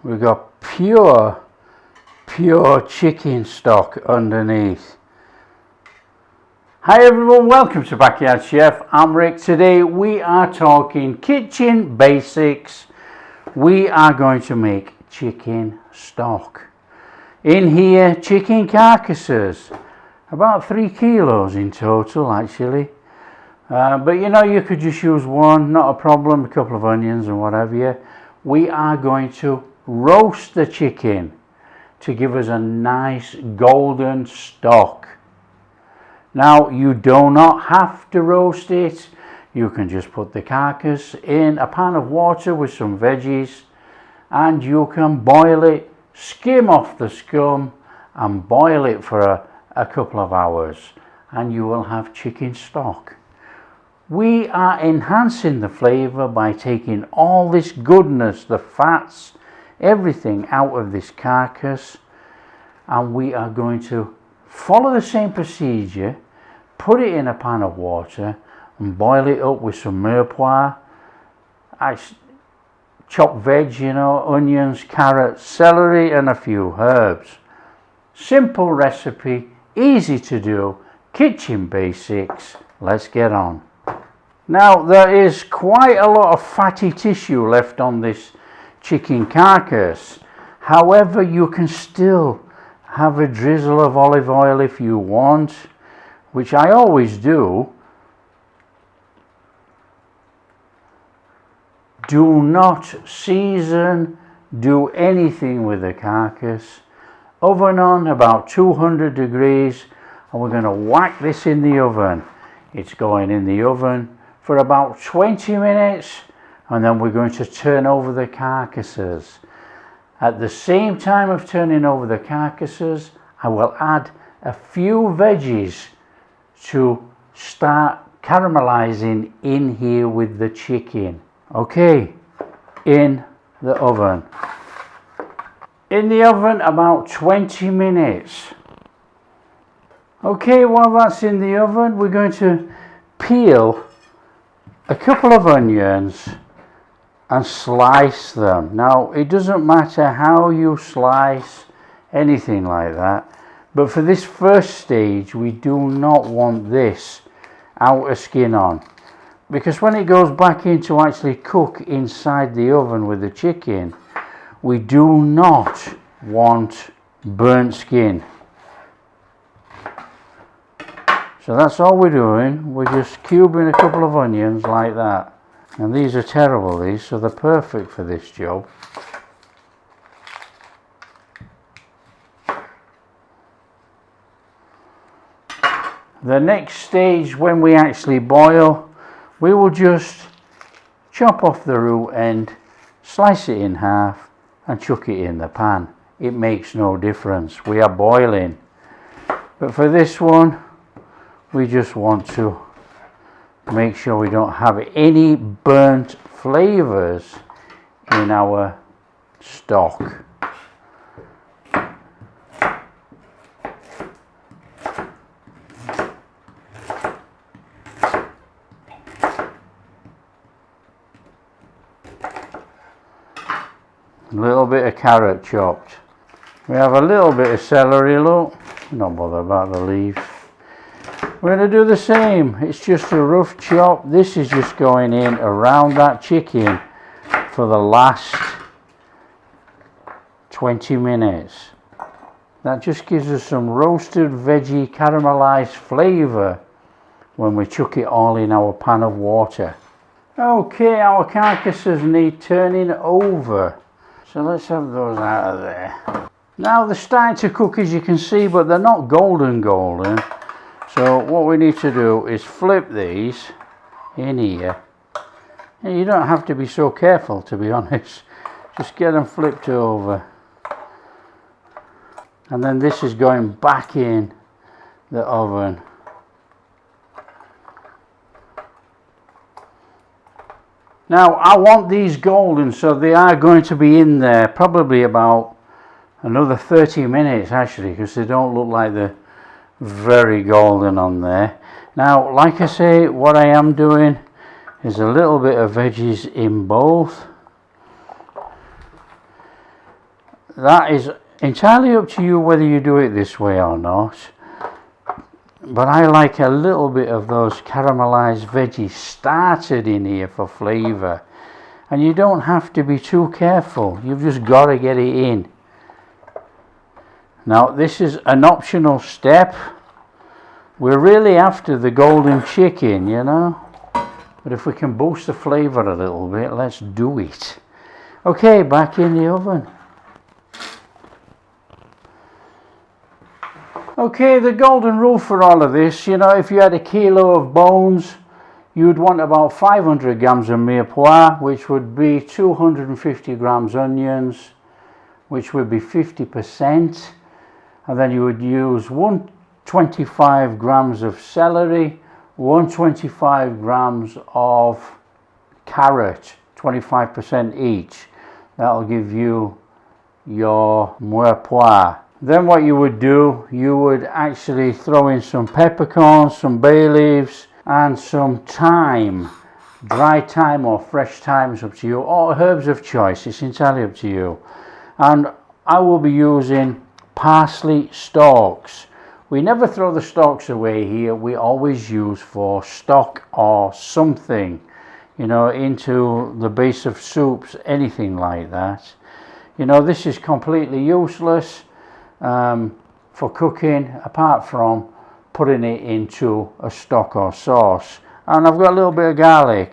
We've got pure chicken stock underneath. Hi everyone, welcome to Backyard Chef. I'm Rick. Today we are talking kitchen basics. We are going to make chicken stock. In here, chicken carcasses, about 3 kilos in total actually. But you know, you could just use one, not a problem, a couple of onions and whatever. Yeah. We are going to roast the chicken to give us a nice golden stock. Now, you do not have to roast it. You can just put the carcass in a pan of water with some veggies and you can boil it, skim off the scum and boil it for a couple of hours and you will have chicken stock. We are enhancing the flavour by taking all this goodness, the fats, everything out of this carcass, and we are going to follow the same procedure, put it in a pan of water and boil it up with some mirepoix, chopped veg, you know, onions, carrots, celery and a few herbs. Simple recipe, easy to do, kitchen basics. Let's get on. Now, there is quite a lot of fatty tissue left on this chicken carcass. However, you can still have a drizzle of olive oil if you want, which I always do. Do not season, do anything with the carcass. Oven on about 200 degrees and we're going to whack this in the oven. It's going in the oven for about 20 minutes and then we're going to turn over the carcasses. At the same time of turning over the carcasses, I will add a few veggies to start caramelizing in here with the chicken. Okay, in the oven. In the oven about 20 minutes. Okay, while that's in the oven, we're going to peel a couple of onions and slice them. Now, it doesn't matter how you slice anything like that, but for this first stage, we do not want this outer skin on, because when it goes back in to actually cook inside the oven with the chicken, we do not want burnt skin. So that's all we're doing. We're just cubing a couple of onions like that. And these are terrible, these, so they're perfect for this job. The next stage, when we actually boil, we will just chop off the root end, slice it in half and chuck it in the pan. It makes no difference. We are boiling. But for this one, we just want to make sure we don't have any burnt flavours in our stock. A little bit of carrot chopped. We have a little bit of celery, look. Not bother about the leaves. We're going to do the same. It's just a rough chop. This is just going in around that chicken for the last 20 minutes. That just gives us some roasted veggie caramelized flavour when we chuck it all in our pan of water. Okay, our carcasses need turning over. So let's have those out of there. Now they're starting to cook, as you can see, but they're not golden. So what we need to do is flip these in here. And you don't have to be so careful, to be honest. Just get them flipped over. And then this is going back in the oven. Now I want these golden, so they are going to be in there probably about another 30 minutes actually, because they don't look like they're very golden on there. Now, like I say, what I am doing is a little bit of veggies in both. that is entirely up to you whether you do it this way or not. But I like a little bit of those caramelized veggies started in here for flavour. And you don't have to be too careful. You've just got to get it in. Now this is an optional step. We're really after the golden chicken, you know. But if we can boost the flavour a little bit, let's do it. Okay, back in the oven. Okay, the golden rule for all of this, you know, if you had a kilo of bones, you would want about 500 grams of mirepoix, which would be 250 grams onions, which would be 50%. And then you would use 125 grams of celery, 125 grams of carrot, 25% each. That'll give you your mirepoix. Then what you would do, you would actually throw in some peppercorns, some bay leaves, and some thyme. Dry thyme or fresh thyme is up to you, or herbs of choice, it's entirely up to you. And I will be using parsley stalks. We never throw the stalks away here, we always use for stock or something, you know, into the base of soups, anything like that. You know, this is completely useless for cooking, apart from putting it into a stock or sauce. And I've got a little bit of garlic.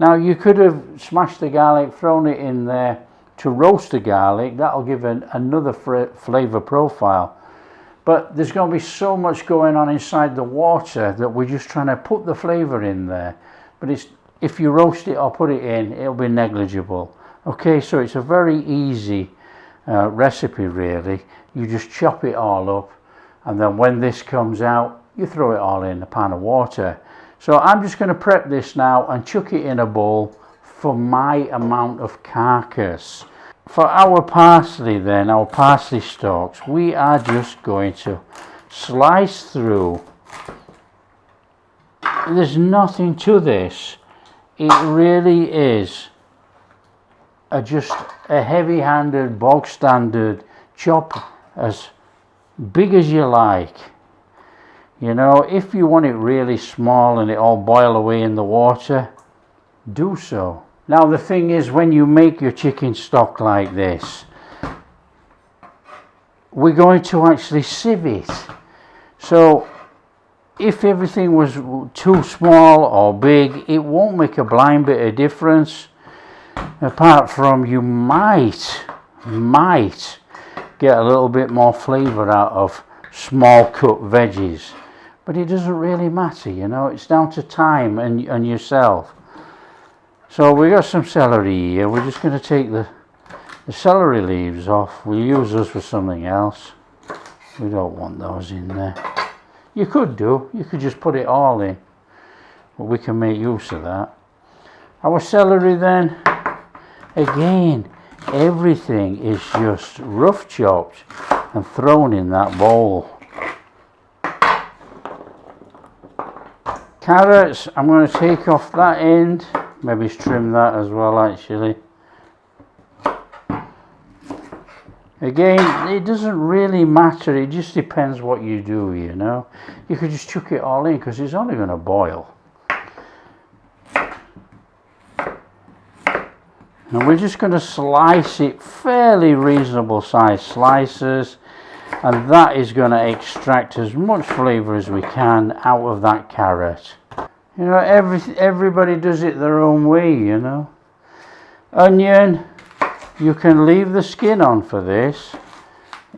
Now you could have smashed the garlic, thrown it in there to roast the garlic. That'll give another flavour profile. But there's going to be so much going on inside the water that we're just trying to put the flavour in there. But if you roast it or put it in, it'll be negligible. Okay, so it's a very easy recipe really. You just chop it all up, and then when this comes out, you throw it all in a pan of water. So I'm just going to prep this now and chuck it in a bowl for my amount of carcass. For our parsley then, our parsley stalks, we are just going to slice through. There's nothing to this. It really is just a heavy-handed, bog standard chop, as big as you like. You know, if you want it really small and it all boil away in the water, do so. Now the thing is, when you make your chicken stock like this, we're going to actually sieve it. So if everything was too small or big, it won't make a blind bit of difference, apart from you might get a little bit more flavour out of small cut veggies, but it doesn't really matter, you know, it's down to time and yourself. So we got some celery here. We're just going to take the celery leaves off. We'll use those for something else. We don't want those in there. You could just put it all in, but we can make use of that. Our celery then, again, everything is just rough chopped and thrown in that bowl. Carrots, I'm going to take off that end, maybe trim that as well actually. Again, it doesn't really matter, it just depends what you do, you know. You could just chuck it all in because it's only going to boil. And we're just going to slice it, fairly reasonable size slices, and that is going to extract as much flavour as we can out of that carrot. You know, everybody does it their own way, you know. Onion, you can leave the skin on for this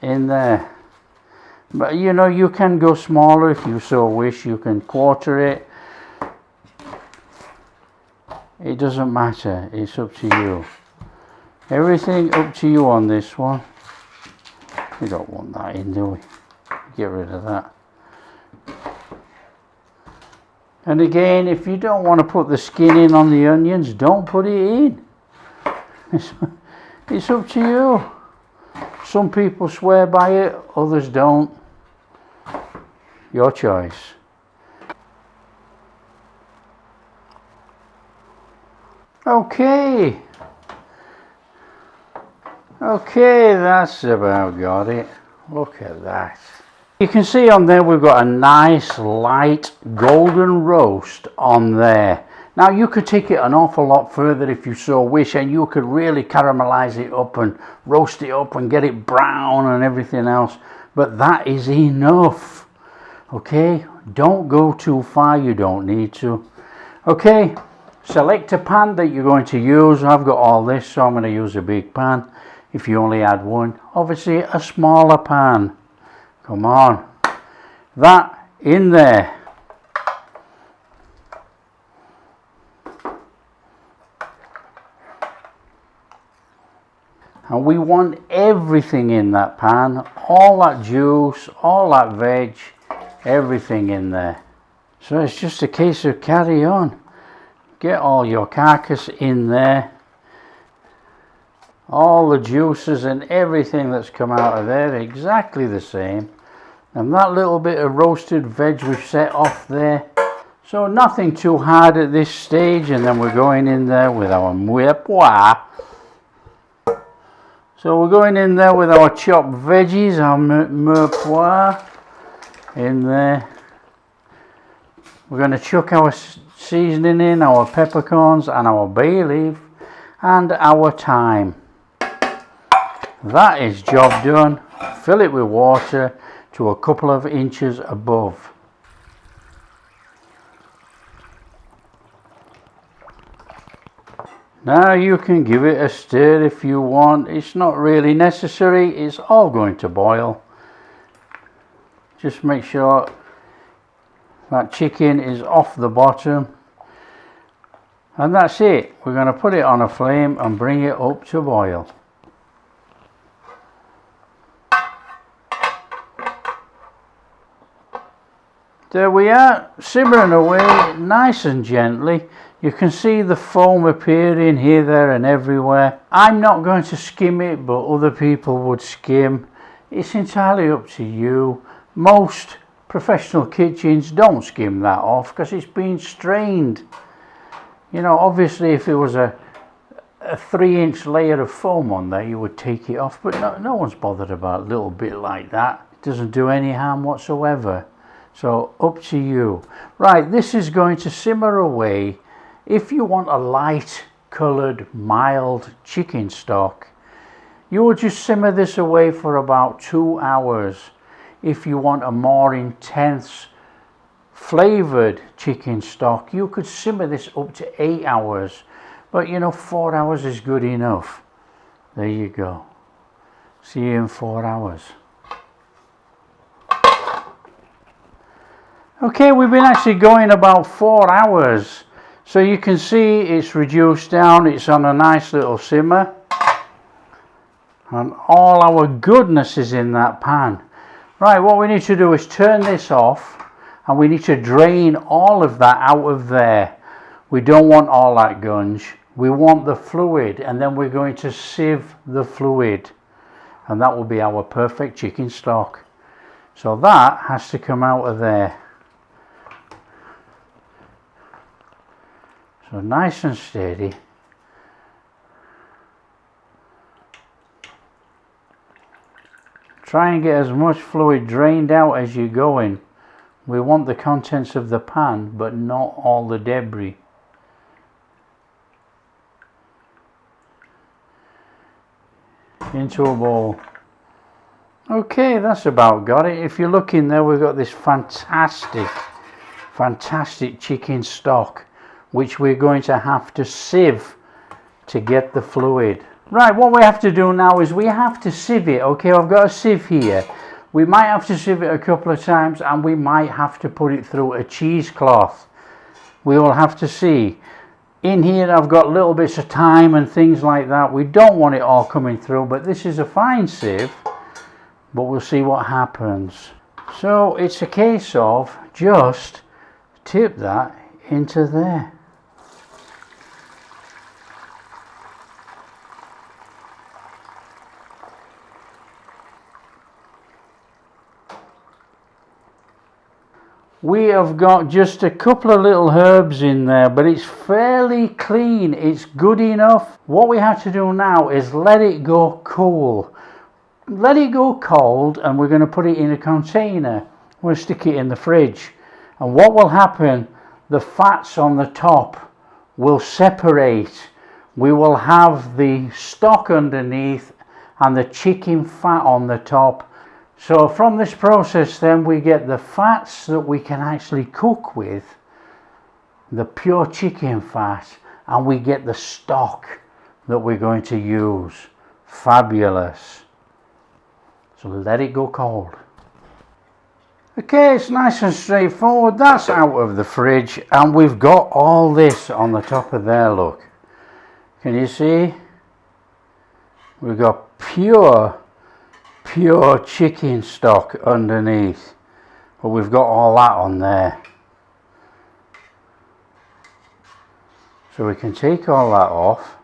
in there, but you know, you can go smaller if you so wish. You can quarter it. It doesn't matter, it's up to you. Everything up to you on this one. We don't want that in, do we? Get rid of that. And again, if you don't want to put the skin in on the onions, don't put it in. It's up to you. Some people swear by it, others don't. Your choice. Okay, Okay, that's about got it. Look at that. You can see on there we've got a nice light golden roast on there. Now you could take it an awful lot further if you so wish, and you could really caramelize it up and roast it up and get it brown and everything else, but that is enough. Okay, don't go too far, you don't need to. Okay, select a pan that you're going to use. I've got all this, so I'm going to use a big pan. If you only had one, obviously a smaller pan. Come on, that in there. And we want everything in that pan, all that juice, all that veg, everything in there. So it's just a case of carry on. Get all your carcass in there. All the juices and everything that's come out of there, exactly the same. And that little bit of roasted veg we've set off there. So nothing too hard at this stage, and then we're going in there with our mirepoix. So we're going in there with our chopped veggies, our mirepoix in there. We're going to chuck our seasoning in, our peppercorns and our bay leaf and our thyme. That is job done. Fill it with water to a couple of inches above. Now you can give it a stir if you want. It's not really necessary. It's all going to boil. Just make sure that chicken is off the bottom. And that's it. We're going to put it on a flame and bring it up to boil. There we are, simmering away nice and gently. You can see the foam appearing here, there and everywhere. I'm not going to skim it, but other people would skim. It's entirely up to you. Most professional kitchens don't skim that off because it's been strained. You know, obviously if it was a 3-inch layer of foam on there, you would take it off, but no one's bothered about a little bit like that. It doesn't do any harm whatsoever. So up to you. Right, this is going to simmer away. If you want a light coloured mild chicken stock, you will just simmer this away for about 2 hours. If you want a more intense flavoured chicken stock, you could simmer this up to 8 hours, but you know, 4 hours is good enough. There you go. See you in 4 hours. Okay, we've been actually going about 4 hours. So you can see it's reduced down, it's on a nice little simmer. And all our goodness is in that pan. Right, what we need to do is turn this off and we need to drain all of that out of there. We don't want all that gunge. We want the fluid, and then we're going to sieve the fluid. And that will be our perfect chicken stock. So that has to come out of there. So nice and steady. Try and get as much fluid drained out as you're going. We want the contents of the pan, but not all the debris. Into a bowl. Okay, that's about got it. If you look in there, we've got this fantastic chicken stock, which we're going to have to sieve to get the fluid. Right, what we have to do now is we have to sieve it. Okay, I've got a sieve here. We might have to sieve it a couple of times, and we might have to put it through a cheesecloth. We will have to see. In here I've got little bits of thyme and things like that. We don't want it all coming through, but this is a fine sieve. But we'll see what happens. So it's a case of just tip that into there. We have got just a couple of little herbs in there, but it's fairly clean. It's good enough. What we have to do now is let it go cool. Let it go cold, and we're going to put it in a container. We'll stick it in the fridge. And what will happen, the fats on the top will separate. We will have the stock underneath and the chicken fat on the top. So from this process then we get the fats that we can actually cook with, the pure chicken fat, and we get the stock that we're going to use. Fabulous. So let it go cold. Okay, it's nice and straightforward. That's out of the fridge, and we've got all this on the top of there, look. Can you see? We've got pure chicken stock underneath, but we've got all that on there. So we can take all that off.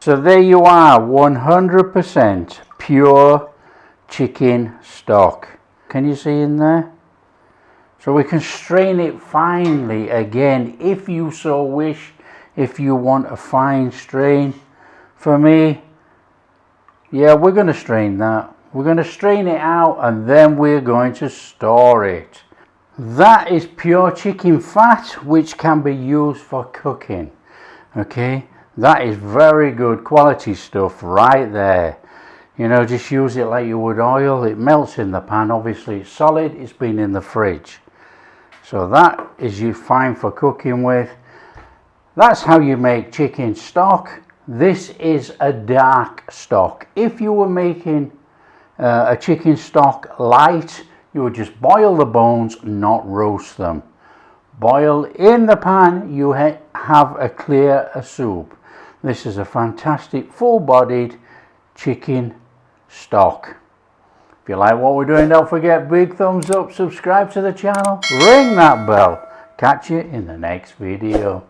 So there you are, 100% pure chicken stock. Can you see in there? So we can strain it finely again if you so wish, if you want a fine strain. For me, yeah, we're going to strain that. We're going to strain it out, and then we're going to store it. That is pure chicken fat, which can be used for cooking. Okay, that is very good quality stuff right there. You know, just use it like you would oil. It melts in the pan. Obviously it's solid, it's been in the fridge. So that is fine for cooking with. That's how you make chicken stock. This is a dark stock. If you were making a chicken stock light, you would just boil the bones, not roast them. Boil in the pan, you have a clear soup. This is a fantastic full-bodied chicken stock. If you like what we're doing, don't forget, big thumbs up, subscribe to the channel, ring that bell. Catch you in the next video.